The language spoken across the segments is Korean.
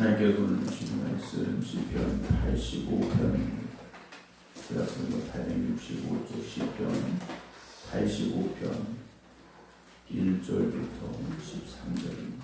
하나님께서 오늘 주신 말씀 시편 85편 그래서 865쪽 시편 85편 1절부터 13절입니다.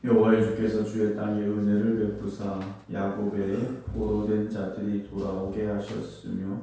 여호와의 주께서 주의 땅에 은혜를 베푸사 야곱의 포로된 자들이 돌아오게 하셨으며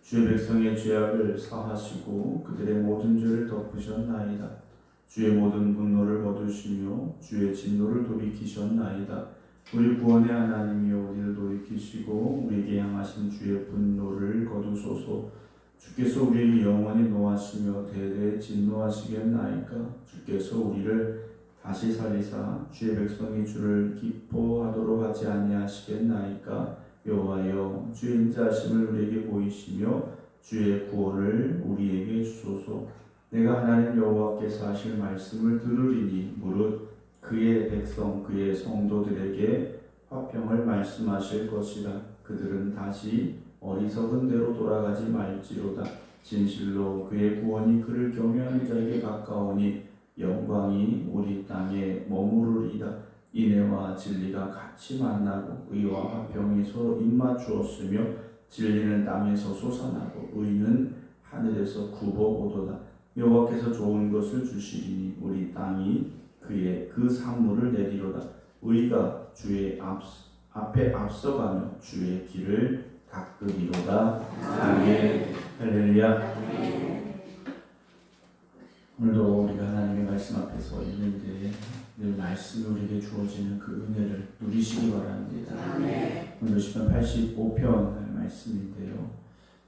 주의 백성의 죄악을 사하시고 그들의 모든 죄를 덮으셨나이다. 주의 모든 분노를 거두시며 주의 진노를 돌이키셨나이다. 우리 구원의 하나님이여 우리를 돌이키시고 우리에게 향하신 주의 분노를 거두소서. 주께서 우리에게 영원히 노하시며 대대 진노하시겠나이까. 주께서 우리를 다시 살리사 주의 백성이 주를 기뻐하도록 하지 아니하시겠나이까. 여호와여 주의 인자하심을 우리에게 보이시며 주의 구원을 우리에게 주소서. 내가 하나님 여호와께서 하실 말씀을 들으리니 무릇 그의 백성 그의 성도들에게 화평을 말씀하실 것이라. 그들은 다시 어리석은 대로 돌아가지 말지로다. 진실로 그의 구원이 그를 경외하는 자에게 가까우니 영광이 우리 땅에 머무르리이다. 인애와 진리가 같이 만나고 의와 화평이 서로 입맞추었으며 진리는 땅에서 솟아나고 의는 하늘에서 굽어오도다. 여호와께서 좋은 것을 주시리니 우리 땅이 그의 그 산물을 내리로다. 의가 주의 앞에 앞서가며 주의 길을 닦으리로다. 아멘. 할렐루야. 오늘도 우리가 하나님의 말씀 앞에 서 있는데 늘 말씀이 우리에게 주어지는 그 은혜를 누리시기 바랍니다. 오늘 시편 85편 말씀인데요.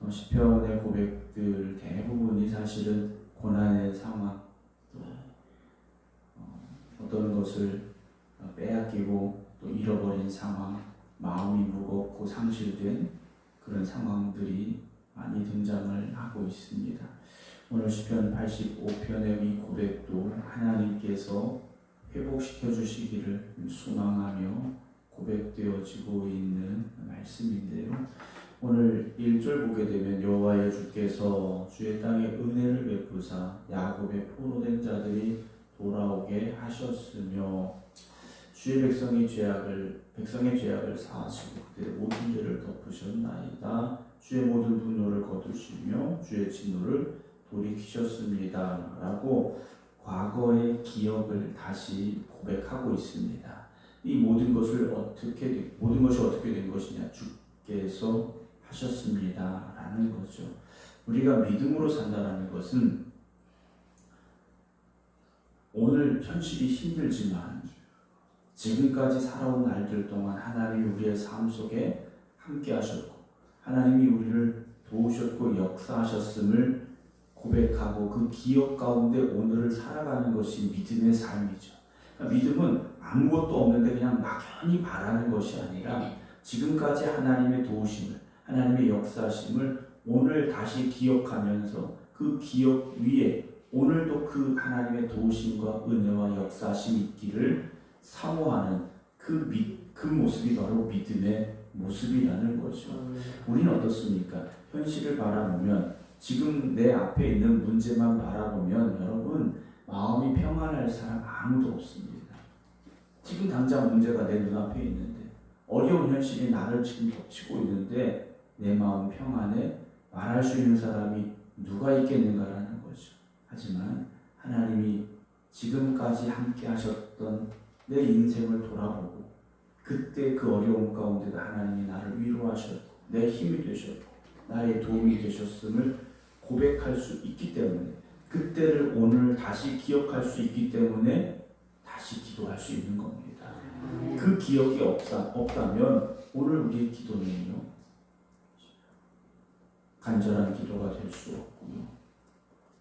시편의 고백들 대부분이 사실은 고난의 상황, 어떤 것을 빼앗기고 또 잃어버린 상황, 마음이 무겁고 상실된 그런 상황들이 많이 등장을 하고 있습니다. 오늘 시편 85편의 이 고백도 하나님께서 회복시켜 주시기를 소망하며 고백되어지고 있는 말씀인데요. 오늘 1절 보게 되면 여호와의 주께서 주의 땅에 은혜를 베푸사 야곱의 포로된 자들이 돌아오게 하셨으며 주의 백성의 죄악을 사하시고 그들의 모든 죄를 덮으셨나이다. 주의 모든 분노를 거두시며 주의 진노를 돌이키셨습니다. 라고 과거의 기억을 다시 고백하고 있습니다. 이 모든 것이 어떻게 된 것이냐? 주께서 하셨습니다. 라는 거죠. 우리가 믿음으로 산다라는 것은 오늘 현실이 힘들지만 지금까지 살아온 날들 동안 하나님이 우리의 삶 속에 함께 하셨고 하나님이 우리를 도우셨고 역사하셨음을 고백하고 그 기억 가운데 오늘을 살아가는 것이 믿음의 삶이죠. 그러니까 믿음은 아무것도 없는데 그냥 막연히 바라는 것이 아니라 지금까지 하나님의 도우심을 하나님의 역사심을 오늘 다시 기억하면서 그 기억 위에 오늘도 그 하나님의 도우심과 은혜와 역사심이 있기를 사모하는 그 모습이 바로 믿음의 모습이라는 거죠. 우리는 어떻습니까? 현실을 바라보면 지금 내 앞에 있는 문제만 바라보면 여러분 마음이 평안할 사람 아무도 없습니다. 지금 당장 문제가 내 눈앞에 있는데 어려운 현실이 나를 지금 덮치고 있는데 내 마음 평안에 말할 수 있는 사람이 누가 있겠는가라는 거죠. 하지만 하나님이 지금까지 함께 하셨던 내 인생을 돌아보고 그때 그 어려움 가운데도 하나님이 나를 위로하셨고 내 힘이 되셨고 나의 도움이 되셨음을 고백할 수 있기 때문에 그때를 오늘 다시 기억할 수 있기 때문에 다시 기도할 수 있는 겁니다. 그 기억이 없다면 오늘 우리의 기도는요 간절한 기도가 될 수 없고요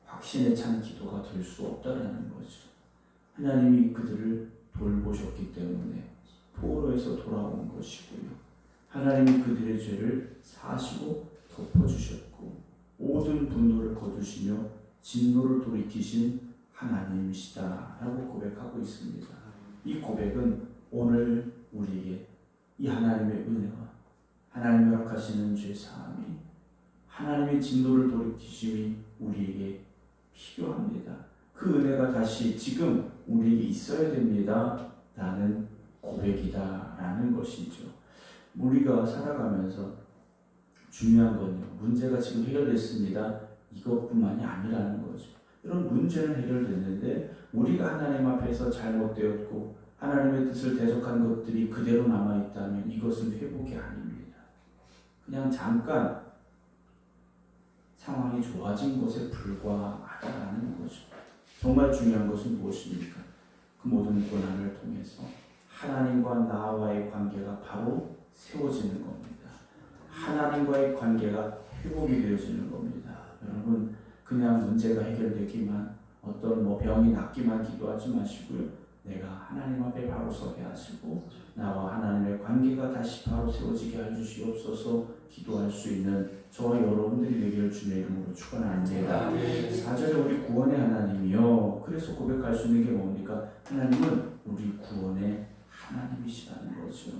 확신에 찬 기도가 될 수 없다라는 거죠. 하나님이 그들을 돌보셨기 때문에 포로에서 돌아온 것이고요. 하나님이 그들의 죄를 사하시고 덮어주셨고 모든 분노를 거두시며 진노를 돌이키신 하나님이시다라고 고백하고 있습니다. 이 고백은 오늘 우리에게 이 하나님의 은혜와 하나님이 허락하시는 죄사함이 하나님의 진노를 돌이키심이 우리에게 필요합니다. 그 은혜가 다시 지금 우리에게 있어야 됩니다 라는 고백이다 라는 것이죠. 우리가 살아가면서 중요한 건요, 문제가 지금 해결됐습니다 이것뿐만이 아니라는 거죠. 이런 문제는 해결됐는데 우리가 하나님 앞에서 잘못되었고 하나님의 뜻을 대적한 것들이 그대로 남아있다면 이것은 회복이 아닙니다. 그냥 잠깐 상황이 좋아진 것에 불과하다라는 거죠. 정말 중요한 것은 무엇입니까? 그 모든 고난을 통해서 하나님과 나와의 관계가 바로 세워지는 겁니다. 하나님과의 관계가 회복이 되어지는 겁니다. 여러분, 그냥 문제가 해결되기만, 어떤 병이 낫기만 기도하지 마시고요. 내가 하나님 앞에 바로 서게 하시고 나와 하나님의 관계가 다시 바로 세워지게 해주시옵소서 기도할 수 있는 저와 여러분들이 되기를 주님의 이름으로 축원합니다. 4절에 우리 구원의 하나님이요. 그래서 고백할 수 있는 게 뭡니까? 하나님은 우리 구원의 하나님이시라는 거죠.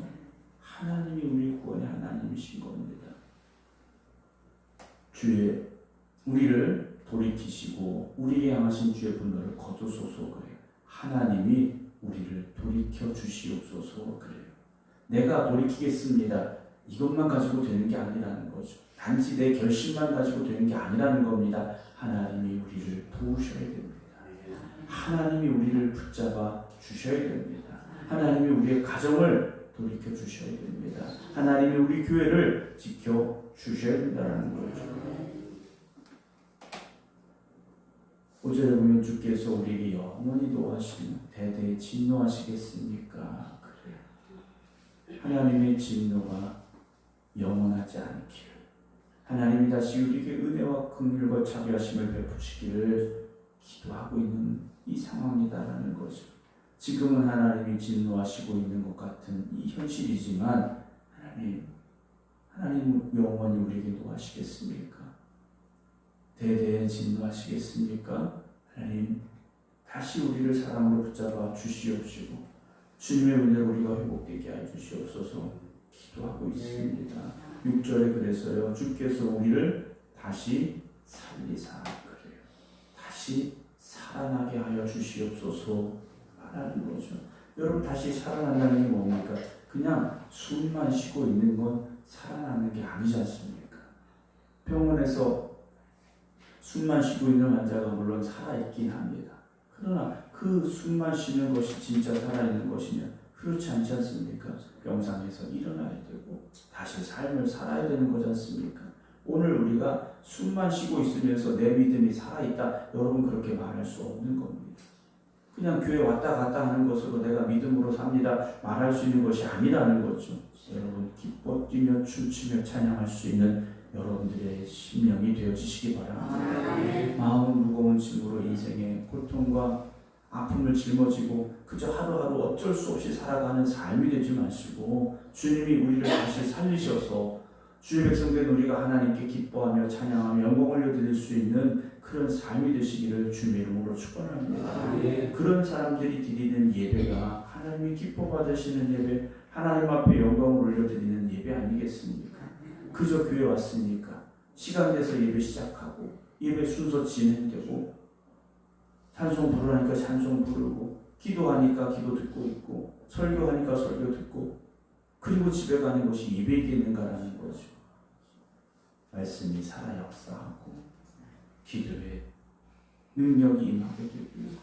하나님이 우리 구원의 하나님이신 겁니다. 우리를 돌이키시고 우리에게 향하신 주의 분노를 거두소서 그래요. 하나님이 우리를 돌이켜 주시옵소서 그래요. 내가 돌이키겠습니다. 이것만 가지고 되는 게 아니라는 거죠. 단지 내 결심만 가지고 되는 게 아니라는 겁니다. 하나님이 우리를 도우셔야 됩니다. 하나님이 우리를 붙잡아 주셔야 됩니다. 하나님이 우리의 가정을 돌이켜 주셔야 됩니다. 하나님이 우리 교회를 지켜 주셔야 된다는 거죠. 5절에 보면 주께서 우리에게 영원히 노하시며 대대에 진노하시겠습니까? 그래요. 하나님의 진노가 영원하지 않기를, 하나님이 다시 우리에게 은혜와 긍휼과 자비하심을 베푸시기를 기도하고 있는 이 상황이다라는 거죠. 지금은 하나님이 진노하시고 있는 것 같은 이 현실이지만 하나님 영원히 우리에게 노하시겠습니까? 대대에 진노하시겠습니까? 하나님 다시 우리를 사랑으로 붙잡아 주시옵시고 주님의 은혜로 우리가 회복되게 해 주시옵소서 기도하고 있습니다. 6절에 그래서요, 주께서 우리를 다시 살리사 그래요. 다시 살아나게 하여 주시옵소서 하라는 거죠. 여러분, 다시 살아난다는 게 뭡니까? 그냥 숨만 쉬고 있는 건 살아나는 게 아니지 않습니까? 병원에서 숨만 쉬고 있는 환자가 물론 살아있긴 합니다. 그러나 그 숨만 쉬는 것이 진짜 살아있는 것이면 그렇지 않지 않습니까? 병상에서 일어나야 되고 다시 삶을 살아야 되는 거지 않습니까? 오늘 우리가 숨만 쉬고 있으면서 내 믿음이 살아있다, 여러분 그렇게 말할 수 없는 겁니다. 그냥 교회 왔다 갔다 하는 것으로 내가 믿음으로 삽니다 말할 수 있는 것이 아니라는 거죠. 여러분, 기뻐 뛰며 춤추며 찬양할 수 있는 여러분들의 심령이 되어지시기 바랍니다. 마음은 무거운 짐으로 인생의 고통과 아픔을 짊어지고 그저 하루하루 어쩔 수 없이 살아가는 삶이 되지 마시고 주님이 우리를 다시 살리셔서 주의 백성된 우리가 하나님께 기뻐하며 찬양하며 영광 올려드릴 수 있는 그런 삶이 되시기를 주님의 이름으로 축원합니다. 그런 사람들이 드리는 예배가 하나님이 기뻐 받으시는 예배, 하나님 앞에 영광을 올려드리는 예배 아니겠습니까? 그저 교회 왔으니까 시간 내서 예배 시작하고 예배 순서 진행되고 찬송 부르라니까 찬송 부르고 기도하니까 기도 듣고 있고 설교하니까 설교 듣고 그리고 집에 가는 것이 예배이겠는가라는 거죠. 말씀이 살아 역사하고 기도에 능력이 임하게 되고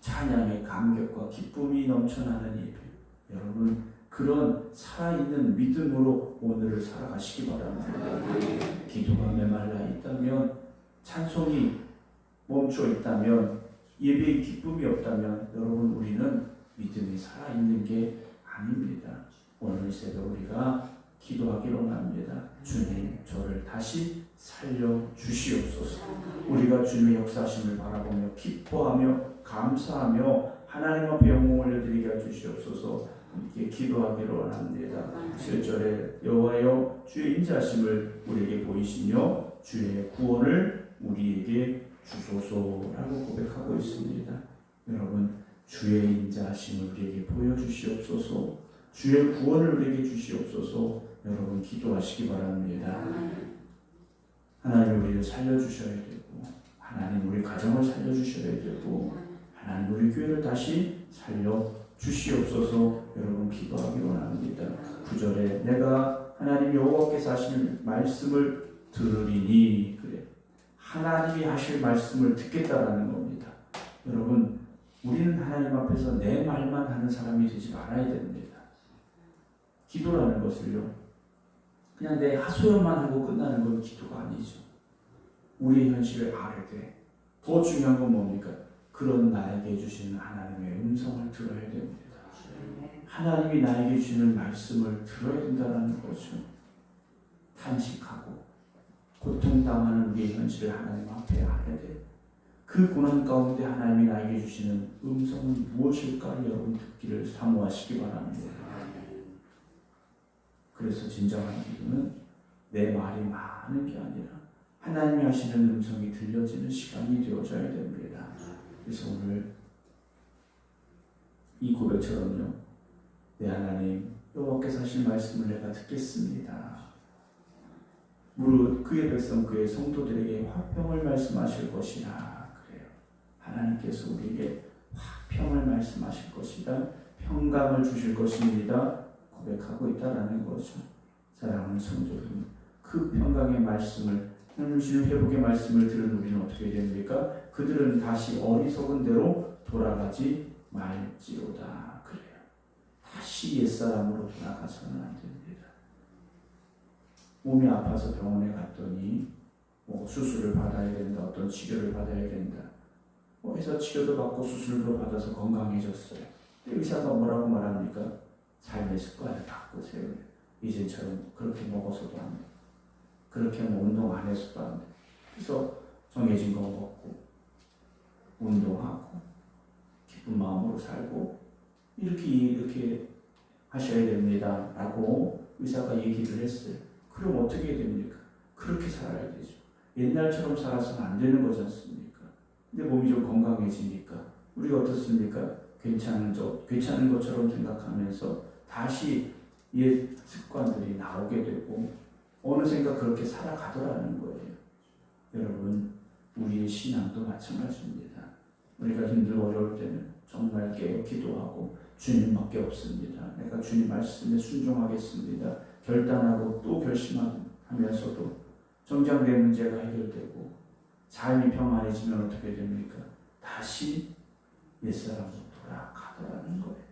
찬양의 감격과 기쁨이 넘쳐나는 예배, 여러분 그런 살아있는 믿음으로 오늘을 살아가시기 바랍니다. 기도가 메말라 있다면, 찬송이 멈춰 있다면, 예배의 기쁨이 없다면 여러분 우리는 믿음이 살아있는 게 아닙니다. 오늘 새벽 우리가 기도하기로 합니다. 주님, 저를 다시 살려주시옵소서. 우리가 주님의 역사하심을 바라보며 기뻐하며 감사하며 하나님 앞에 영광 올려드리게 해주시옵소서. 함께 기도하기로 합니다. 7절에 여호와여 주의 인자하심을 우리에게 보이시며 주의 구원을 우리에게 주소서라고 고백하고 있습니다. 여러분, 주의 인자하심을 우리에게 보여주시옵소서, 주의 구원을 우리에게 주시옵소서. 여러분 기도하시기 바랍니다. 하나님 우리를 살려주셔야 되고, 하나님 우리 가정을 살려주셔야 되고, 하나님 우리 교회를 다시 살려 주시옵소서. 여러분 기도하기 원합니다. 9절에 내가 하나님 여호와께서 하실 말씀을 들으리니, 그래, 하나님이 하실 말씀을 듣겠다라는 겁니다. 여러분 우리는 하나님 앞에서 내 말만 하는 사람이 되지 말아야 됩니다. 기도라는 것을요, 그냥 내 하소연만 하고 끝나는 건 기도가 아니죠. 우리의 현실을 알게, 더 중요한 건 뭡니까? 그런 나에게 주시는 하나님의 음성을 들어야 됩니다. 하나님이 나에게 주시는 말씀을 들어야 된다는 거죠. 탄식하고 고통당하는 우리의 현실을 하나님 앞에 알아야 돼요. 그 고난 가운데 하나님이 나에게 주시는 음성은 무엇일까를 여러분 듣기를 사모하시기 바랍니다. 그래서 진정한 기도는 내 말이 많은 게 아니라 하나님이 하시는 음성이 들려지는 시간이 되어져야 됩니다. 그래서 오늘 이 고백처럼요, 내 하나님 여호와께서 하신 말씀을 내가 듣겠습니다. 무릇 그의 백성 그의 성도들에게 화평을 말씀하실 것이라. 그래요. 하나님께서 우리에게 화평을 말씀하실 것이다, 평강을 주실 것입니다 고백하고 있다라는 거죠. 사랑하는 성도 여러분, 그 평강의 말씀을, 하나님 주시는 회복의 말씀을 들은 우리는 어떻게 됩니까? 그들은 다시 어리석은 대로 돌아가지 말지로다. 그래요. 다시 옛사람으로 돌아가서는 안 됩니다. 몸이 아파서 병원에 갔더니 수술을 받아야 된다, 어떤 치료를 받아야 된다, 해서 치료도 받고 수술도 받아서 건강해졌어요. 의사가 뭐라고 말합니까? 삶의 습관을 바꾸세요. 이제처럼 그렇게 먹어서도 안 돼, 그렇게 운동 안 해서도 안 돼. 그래서 정해진 거 먹고 운동하고 기쁜 마음으로 살고 이렇게 하셔야 됩니다 라고 의사가 얘기를 했어요. 그럼 어떻게 됩니까? 그렇게 살아야 되죠. 옛날처럼 살아서는 안 되는 거지 않습니까? 근데 몸이 좀 건강해지니까 우리가 어떻습니까? 괜찮은 것처럼 생각하면서 다시 옛 습관들이 나오게 되고 어느샌가 그렇게 살아가더라는 거예요. 여러분 우리의 신앙도 마찬가지입니다. 우리가 힘들고 어려울 때는 정말 깨어 기도하고 주님밖에 없습니다. 내가 주님 말씀에 순종하겠습니다. 결단하고 또 결심하면서도 정작 내 문제가 해결되고 삶이 평안해지면 어떻게 됩니까? 다시 옛사람으로 돌아가더라는 거예요.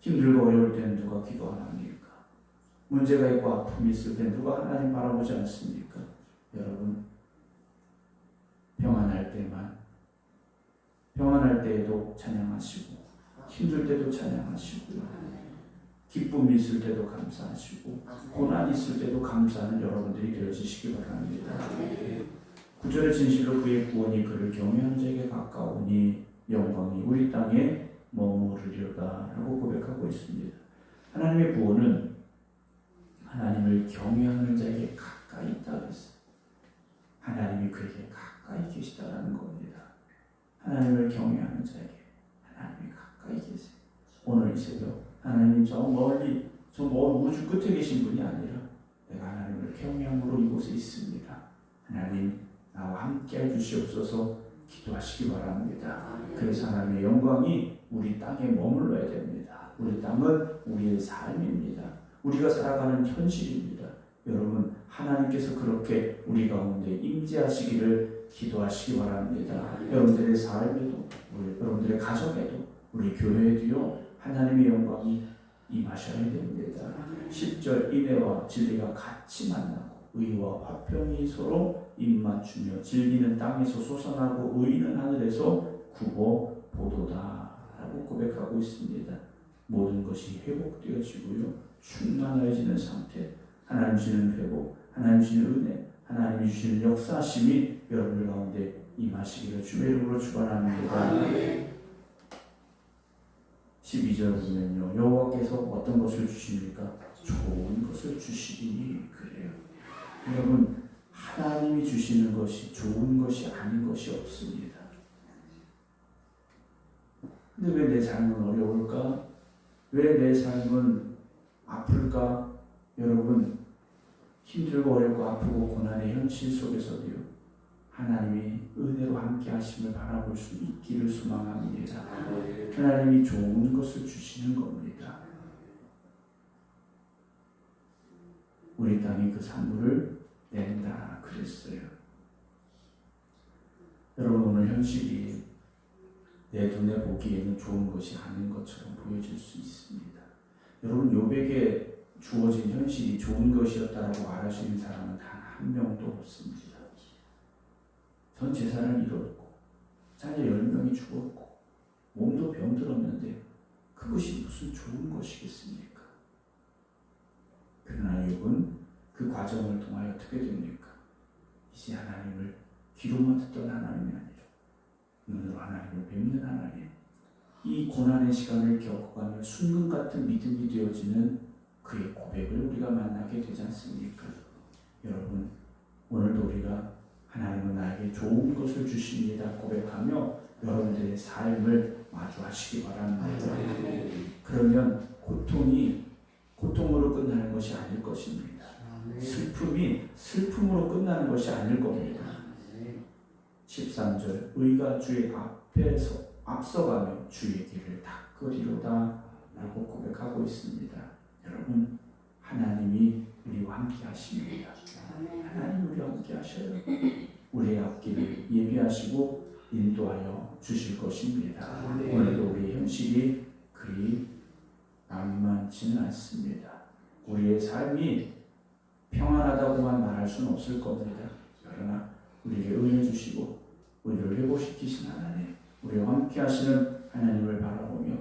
힘들고 어려울 때는 누가 기도 안 합니까? 문제가 있고 아픔이 있을 때 누가 하나님 바라보지 않습니까? 여러분 평안할 때에도 찬양하시고 힘들 때도 찬양하시고요, 기쁨이 있을 때도 감사하시고 고난이 있을 때도 감사하는 여러분들이 되어지시기 바랍니다. 9절의 진실로 그의 구원이 그를 경외하는 자에게 가까우니 영광이 우리 땅에 머무르려다 라고 고백하고 있습니다. 하나님의 구원은 하나님을 경외하는 자에게 가까이 있다 그랬어요. 하나님이 그에게 가까이 계시다라는 겁니다. 하나님을 경외하는 자에게 하나님이 가까이 계세요. 오늘 이 새벽 하나님이 저 멀리 저 먼 우주 끝에 계신 분이 아니라 내가 하나님을 경외함으로 이곳에 있습니다. 하나님 나와 함께 해주시옵소서 기도하시기 바랍니다. 그래서 하나님의 영광이 우리 땅에 머물러야 됩니다. 우리 땅은 우리의 삶입니다. 우리가 살아가는 현실입니다. 여러분 하나님께서 그렇게 우리 가운데 임재하시기를 기도하시기 바랍니다. 여러분들의 삶에도 여러분들의 가정에도 우리 교회에도요 하나님의 영광이 임하셔야 됩니다. 10절 인애와 진리가 같이 만나고 의와 화평이 서로 입맞추며 진리는 땅에서 솟아나고 의는 하늘에서 굽어 보도다 라고 고백하고 있습니다. 모든 것이 회복되어지고요 충만해지는 상태, 하나님 주시는 회복, 하나님 주시는 은혜, 하나님 주시는 역사심이 여러분들 가운데 임하시기를 주의 이름으로 축원합니다. 12절 보면요 여호와께서 어떤 것을 주십니까? 좋은 것을 주시니 그래요. 여러분 하나님이 주시는 것이 좋은 것이 아닌 것이 없습니다. 근데 왜 내 삶은 어려울까? 왜 내 삶은 아플까? 여러분 힘들고 어렵고 아프고 고난의 현실 속에서도요 하나님이 은혜로 함께 하심을 바라볼 수 있기를 소망합니다. 하나님이 좋은 것을 주시는 겁니다. 우리 땅이 그 산물을 낸다 그랬어요. 여러분, 오늘 현실이 내 눈에 보기에는 좋은 것이 아닌 것처럼 보여질 수 있습니다. 여러분, 욥에게 주어진 현실이 좋은 것이었다라고 말할 수 있는 사람은 단 한 명도 없습니다. 전 재산을 잃었고 자녀 10명이 죽었고 몸도 병들었는데 그것이 무슨 좋은 것이겠습니까? 그러나 욥은 그 과정을 통하여 어떻게 됩니까? 이제 하나님을 귀로만 듣던 하나님이 아니라 눈으로 하나님을 뵙는 하나님, 이 고난의 시간을 겪어가며 순금 같은 믿음이 되어지는 그의 고백을 우리가 만나게 되지 않습니까? 여러분, 오늘도 우리가 하나님은 나에게 좋은 것을 주십니다 고백하며 여러분들의 삶을 마주하시기 바랍니다. 그러면 고통이 고통으로 끝나는 것이 아닐 것입니다. 슬픔이 슬픔으로 끝나는 것이 아닐 겁니다. 13절, 의가 주의 앞에서 앞서가며 주의 길을 닦으리로다 라고 고백하고 있습니다. 여러분, 하나님이 우리와 함께 하십니다. 하나님 우리와 함께 하셔요. 우리의 앞길을 예비하시고 인도하여 주실 것입니다. 오늘도 우리의 현실이 그리 만만치는 않습니다. 우리의 삶이 평안하다고만 말할 수는 없을 겁니다. 그러나 우리에게 은혜 주시고 우리를 회복시키신 하나님, 우리와 함께 하시는 하나님을 바라보며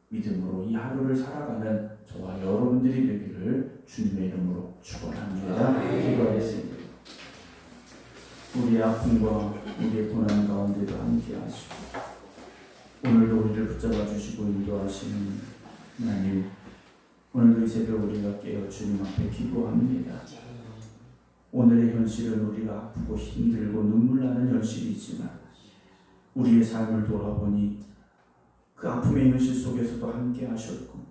믿음으로 이 하루를 살아가는 저와 여러분들이 되기를 주님의 이름으로 축원합니다. 기도하겠습니다. 우리의 아픔과 우리의 고난 가운데도 함께 하시고 오늘도 우리를 붙잡아 주시고 인도하시는 하나님, 오늘도 이 새벽 우리가 깨어 주님 앞에 기도합니다. 오늘의 현실은 우리가 아프고 힘들고 눈물 나는 현실이지만 우리의 삶을 돌아보니 그 아픔의 현실 속에서도 함께 하셨고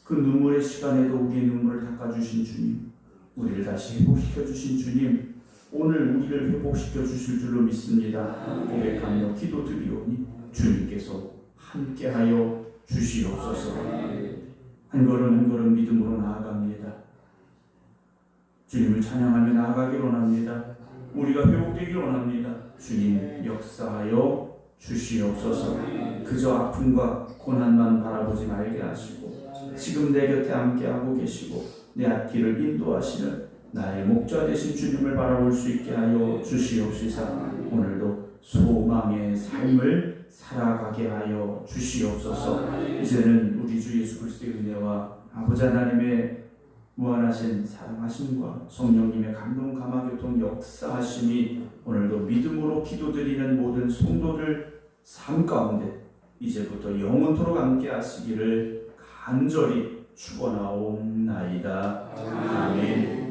그 눈물의 시간에도 우리의 눈물을 닦아주신 주님, 우리를 다시 회복시켜 주신 주님, 오늘 우리를 회복시켜 주실 줄로 믿습니다. 고백하며 기도드리오니 주님께서 함께하여 주시옵소서. 한 걸음 한 걸음 믿음으로 나아갑니다. 주님을 찬양하며 나아가기를 원합니다. 우리가 회복되기를 원합니다. 주님 역사하여 주시옵소서. 그저 아픔과 고난만 바라보지 말게 하시고 지금 내 곁에 함께하고 계시고 내 앞길을 인도하시는 나의 목자 되신 주님을 바라볼 수 있게 하여 주시옵소서. 오늘도 소망의 삶을 살아가게 하여 주시옵소서. 이제는 우리 주 예수 그리스도의 은혜와 아버지 하나님의 무한하신 사랑하심과 성령님의 감동 감화교통 역사하심이 오늘도 믿음으로 기도드리는 모든 성도들 삶 가운데 이제부터 영원토록 함께 하시기를 간절히 축원하옵나이다. 아멘.